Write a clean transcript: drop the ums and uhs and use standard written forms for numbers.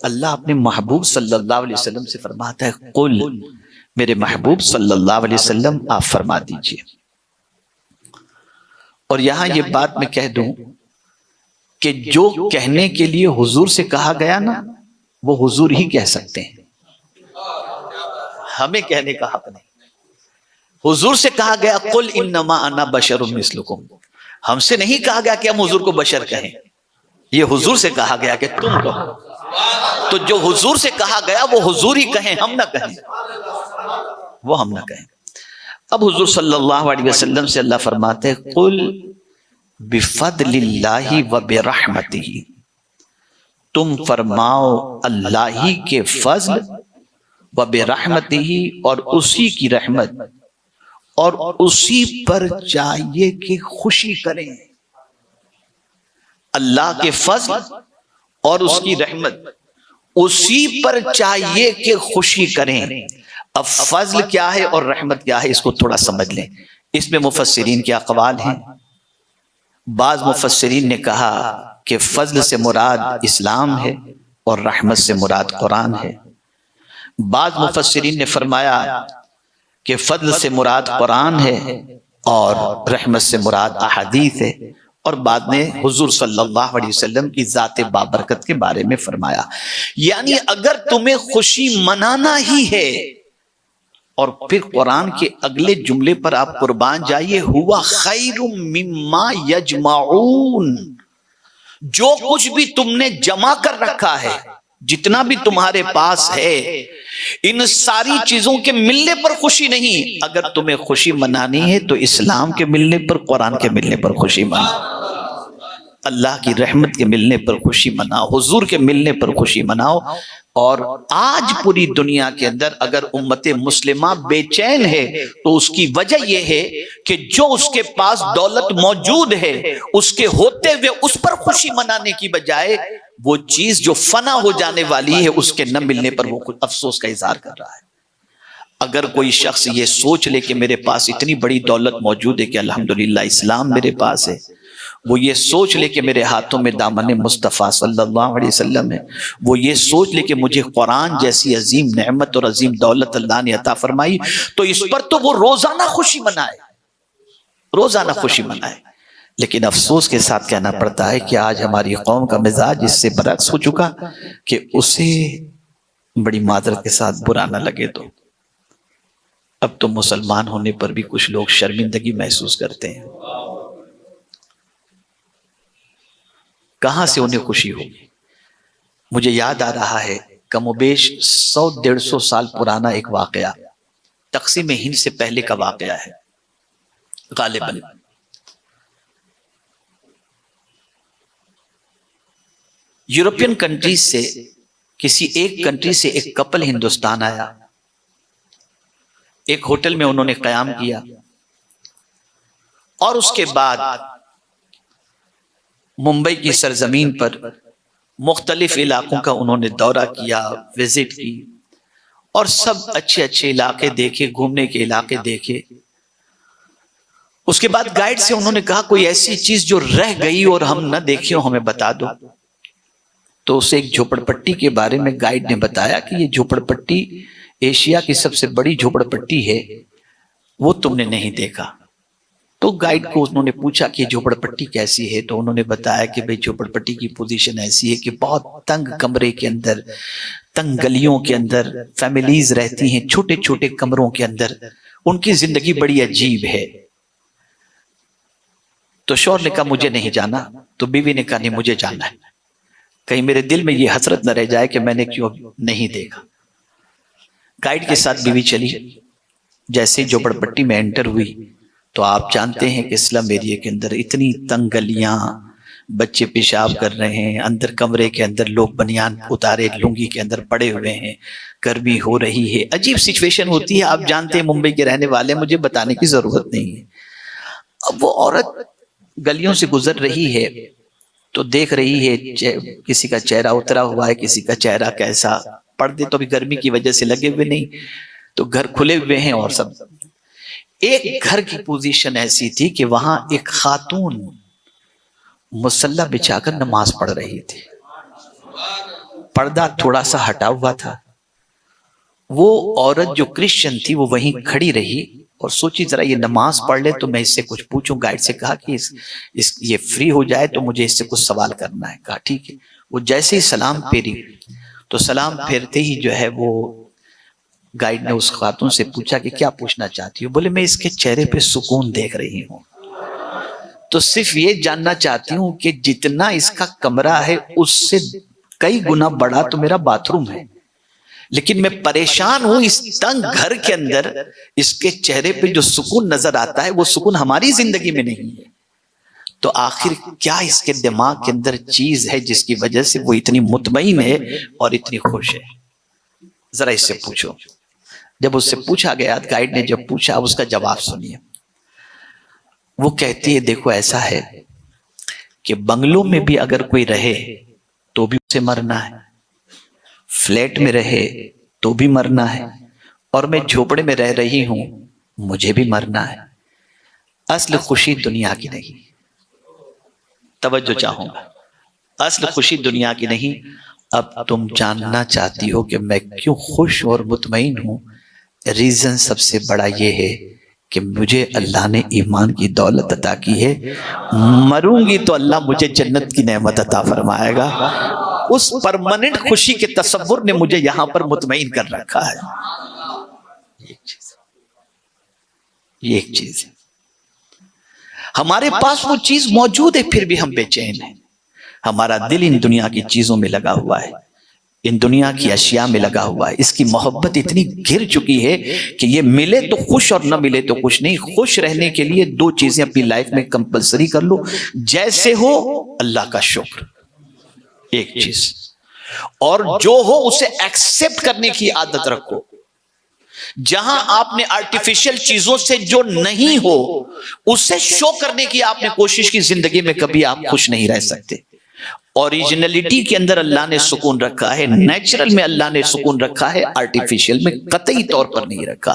اللہ اپنے محبوب صلی اللہ علیہ وسلم سے فرماتا ہے قل، میرے محبوب صلی اللہ علیہ وسلم آپ فرما دیجئے۔ اور یہاں یہ بات میں کہہ دوں کہ جو کہنے کے لیے حضور سے کہا گیا نا وہ حضور ہی کہہ سکتے ہیں، ہمیں کہنے کا حق نہیں۔ حضور سے کہا گیا قل انما انا بشر مثلکم، ہم سے نہیں کہا گیا کہ ہم حضور کو بشر کہیں، یہ حضور سے کہا گیا کہ تم کہو۔ تو جو حضور سے کہا گیا وہ حضور ہی کہیں، ہم نہ کہیں، وہ ہم نہ کہیں۔ اب حضور صلی اللہ علیہ وسلم سے اللہ فرماتے ہیں قل بفضل اللہ وبرحمتہ، تم فرماؤ اللہ ہی کے فضل وبرحمتہ، اور اسی کی رحمت، اور اسی پر چاہیے کہ خوشی کریں۔ اللہ کے فضل اور اس کی رحمت، اسی پر چاہیے کہ خوشی کریں۔ اب فضل کیا ہے اور رحمت کیا ہے اس کو تھوڑا سمجھ لیں۔ اس میں مفسرین کے اقوال ہیں۔ بعض مفسرین نے کہا کہ فضل سے مراد اسلام ہے اور رحمت سے مراد قرآن ہے۔ بعض مفسرین نے فرمایا کہ فضل سے مراد قرآن ہے اور رحمت سے مراد احادیث ہے، اور بعد میں حضور صلی اللہ علیہ وسلم کی ذات بابرکت کے بارے میں فرمایا۔ یعنی اگر تمہیں خوشی منانا ہی ہے، اور پھر قرآن کے اگلے جملے پر آپ قربان جائیے ہوا خیر مما یجمعون، جو کچھ بھی تم نے جمع کر رکھا ہے، جتنا بھی تمہارے پاس ہے، ان ساری چیزوں کے ملنے پر خوشی نہیں۔ اگر تمہیں خوشی منانی ہے تو اسلام کے ملنے پر، قرآن کے ملنے پر خوشی مناؤ، اللہ کی رحمت کے ملنے پر خوشی مناؤ، حضور کے ملنے پر خوشی مناؤ۔ اور آج پوری دنیا کے اندر اگر امت مسلمہ بے چین ہے تو اس کی وجہ یہ ہے کہ جو اس کے پاس دولت موجود ہے، اس کے ہوتے ہوئے اس پر خوشی منانے کی بجائے وہ چیز جو فنا ہو جانے والی ہے اس کے نہ ملنے پر وہ افسوس کا اظہار کر رہا ہے۔ اگر کوئی شخص یہ سوچ لے کہ میرے پاس اتنی بڑی دولت موجود ہے کہ الحمدللہ اسلام میرے پاس ہے، وہ یہ سوچ لے کہ میرے ہاتھوں میں دامن مصطفیٰ صلی اللہ علیہ وسلم ہے، وہ یہ سوچ لے کہ مجھے قرآن جیسی عظیم نعمت اور عظیم دولت اللہ نے عطا فرمائی، تو اس پر تو وہ روزانہ خوشی منائے، روزانہ خوشی منائے۔ لیکن افسوس کے ساتھ کہنا پڑتا ہے کہ آج ہماری قوم کا مزاج اس سے برعکس ہو چکا کہ اسے بڑی معذرت کے ساتھ برا نہ لگے تو اب تو مسلمان ہونے پر بھی کچھ لوگ شرمندگی محسوس کرتے ہیں۔ کہاں سے انہیں خوشی ہوگی؟ مجھے یاد آ رہا ہے کم و بیش 100-150 سال پرانا ایک واقعہ، تقسیم ہند سے پہلے کا واقعہ ہے غالباً۔ یورپین کنٹریز سے کسی ایک کنٹری سے ایک کپل ہندوستان آیا، ایک ہوٹل میں انہوں نے قیام کیا، اور اس کے بعد ممبئی کی سرزمین پر مختلف علاقوں کا انہوں نے دورہ کیا، وزٹ کی، اور سب اچھے اچھے علاقے دیکھے، گھومنے کے علاقے دیکھے۔ اس کے بعد گائیڈ سے انہوں نے کہا کوئی ایسی چیز جو رہ گئی اور ہم نہ دیکھے ہو ہمیں بتا دو۔ تو اسے ایک جھوپڑ پٹی کے بارے میں گائیڈ نے بتایا کہ یہ جھوپڑ پٹی ایشیا کی سب سے بڑی جھوپڑ پٹی ہے، وہ تم نے نہیں دیکھا۔ تو گائیڈ کو انہوں نے پوچھا کہ جھوپڑ پٹی کیسی ہے، تو انہوں نے بتایا کہ بھئی جھوپڑ پٹی کی پوزیشن ایسی ہے کہ بہت تنگ کمرے کے اندر، تنگ گلیوں کے اندر فیملیز رہتی ہیں، چھوٹے چھوٹے کمروں کے اندر، ان کی زندگی بڑی عجیب ہے۔ تو شوہر نے کہا مجھے نہیں جانا، تو بیوی نے کہا نہیں مجھے جانا ہے، کہیں میرے دل میں یہ حسرت نہ رہ جائے کہ میں نے کیوں نہیں دیکھا۔ گائیڈ کے ساتھ بیوی چلی، جیسے جھوپڑ پٹی میں انٹر ہوئی تو آپ جانتے ہیں کہ سلم ایریے کے اندر اتنی تنگ گلیاں، بچے پیشاب کر رہے ہیں، اندر کمرے کے اندر لوگ بنیان اتارے لنگی کے اندر پڑے ہوئے ہیں، گرمی ہو رہی ہے، عجیب سچویشن ہوتی ہے۔ آپ جانتے ہیں ممبئی کے رہنے والے، مجھے بتانے کی ضرورت نہیں ہے۔ اب وہ عورت گلیوں سے گزر رہی ہے تو دیکھ رہی ہے کسی کا چہرہ اترا ہوا ہے، کسی کا چہرہ کیسا، پردے تو بھی گرمی کی وجہ سے لگے ہوئے نہیں، تو گھر کھلے ہوئے ہیں، اور سب ایک گھر کی پوزیشن ایسی تھی کہ وہاں ایک خاتون مصلی بچھا کر نماز پڑھ رہی تھی۔ پردہ تھوڑا سا ہٹا ہوا تھا. وہ عورت جو کرسچن تھی وہ وہیں کھڑی رہی اور سوچی ذرا یہ نماز پڑھ لے تو میں اس سے کچھ پوچھوں. گائیڈ سے کہا کہ یہ فری ہو جائے تو مجھے اس سے کچھ سوال کرنا ہے. کہا ٹھیک ہے. وہ جیسے ہی سلام پھیری تو سلام پھیرتے ہی جو ہے وہ گائیڈ نے اس خاتون سے پوچھا کہ کیا پوچھنا چاہتی ہو؟ بولے میں اس کے چہرے پہ سکون دیکھ رہی ہوں تو صرف یہ جاننا چاہتی ہوں کہ جتنا اس کا کمرہ ہے اس سے کئی گنا بڑا تو میرا باتھ روم ہے، لیکن میں پریشان ہوں اس تنگ گھر کے اندر اس کے چہرے پہ جو سکون نظر آتا ہے وہ سکون ہماری زندگی میں نہیں ہے. تو آخر کیا اس کے دماغ کے اندر چیز ہے جس کی وجہ سے وہ اتنی مطمئن ہے اور اتنی خوش ہے؟ ذرا اس سے پوچھو. جب اس سے پوچھا گیا، گائیڈ نے جب پوچھا، اب اس کا جواب سنیے. وہ کہتی ہے دیکھو ایسا ہے کہ بنگلوں میں بھی اگر کوئی رہے تو بھی اسے مرنا ہے، فلیٹ میں رہے تو بھی مرنا ہے، اور میں جھوپڑے میں رہ رہی ہوں مجھے بھی مرنا ہے. اصل خوشی دنیا کی نہیں. توجہ چاہوں گا، اصل خوشی دنیا کی نہیں. اب تم جاننا چاہتی ہو کہ میں کیوں خوش اور مطمئن ہوں. ریزن سب سے بڑا یہ ہے کہ مجھے اللہ نے ایمان کی دولت عطا کی ہے. مروں گی تو اللہ مجھے جنت کی نعمت عطا فرمائے گا. اس پرماننٹ خوشی کے تصور نے مجھے یہاں پر مطمئن کر رکھا ہے. یہ ایک چیز ہے. ہمارے پاس وہ چیز موجود ہے پھر بھی ہم بے چین ہیں. ہمارا دل ان دنیا کی چیزوں میں لگا ہوا ہے، ان دنیا کی اشیاء میں لگا ہوا ہے. اس کی محبت اتنی گر چکی ہے کہ یہ ملے تو خوش اور نہ ملے تو خوش نہیں. خوش رہنے کے لیے دو چیزیں اپنی لائف میں کمپلسری کر لو. جیسے ہو اللہ کا شکر، ایک چیز، اور جو ہو اسے ایکسپٹ کرنے کی عادت رکھو. جہاں آپ نے آرٹیفیشل چیزوں سے جو نہیں ہو اسے شو کرنے کی آپ نے کوشش کی، زندگی میں کبھی آپ خوش نہیں رہ سکتے. اوریجنلٹی کے اندر اللہ نے سکون رکھا ہے، نیچرل میں اللہ نے سکون رکھا ہے، آرٹیفیشل میں قطعی طور پر نہیں رکھا.